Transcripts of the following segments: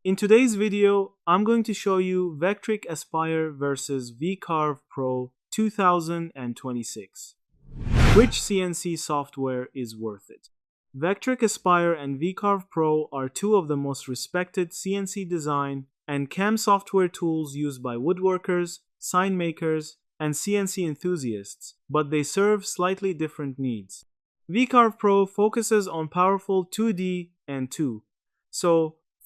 In today's video, I'm going to show you Vectric Aspire versus VCarve Pro 2026. Which CNC software is worth it? Vectric Aspire and VCarve Pro are two of the most respected CNC design and CAM software tools used by woodworkers, sign makers, and CNC enthusiasts, but they serve slightly different needs. VCarve Pro focuses on powerful 2D and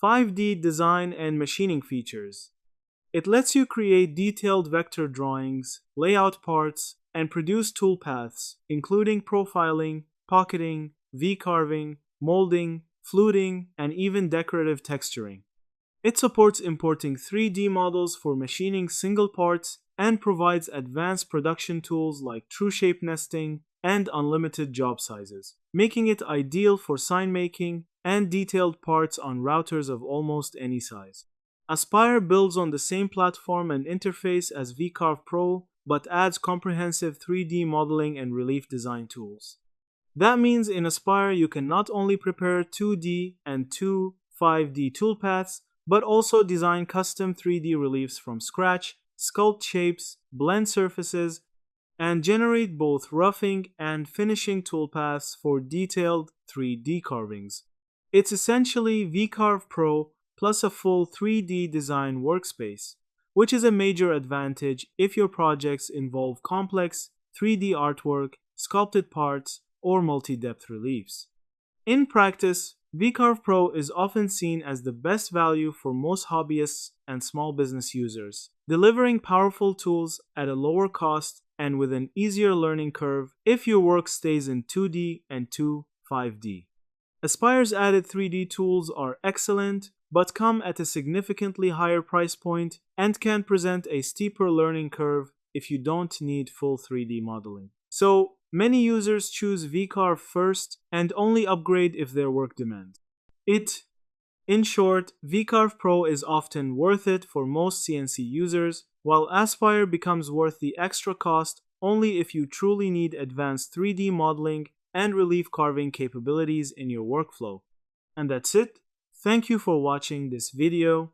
5D design and machining features. It lets you create detailed vector drawings, lay out parts, and produce toolpaths, including profiling, pocketing, V-carving, molding, fluting, and even decorative texturing. It supports importing 3D models for machining single parts and provides advanced production tools like true shape nesting and unlimited job sizes, making it ideal for sign making and detailed parts on routers of almost any size. Aspire builds on the same platform and interface as VCarve Pro, but adds comprehensive 3D modeling and relief design tools. That means in Aspire you can not only prepare 2D and 5D toolpaths, but also design custom 3D reliefs from scratch, sculpt shapes, blend surfaces, and generate both roughing and finishing toolpaths for detailed 3D carvings. It's essentially VCarve Pro plus a full 3D design workspace, which is a major advantage if your projects involve complex 3D artwork, sculpted parts, or multi-depth reliefs. In practice, VCarve Pro is often seen as the best value for most hobbyists and small business users, delivering powerful tools at a lower cost and with an easier learning curve if your work stays in 2D and 5D. Aspire's added 3D tools are excellent, but come at a significantly higher price point and can present a steeper learning curve if you don't need full 3D modeling. So, many users choose VCarve first and only upgrade if their work demands it. In short, VCarve Pro is often worth it for most CNC users, while Aspire becomes worth the extra cost only if you truly need advanced 3D modeling and relief carving capabilities in your workflow. And that's it. Thank you for watching this video.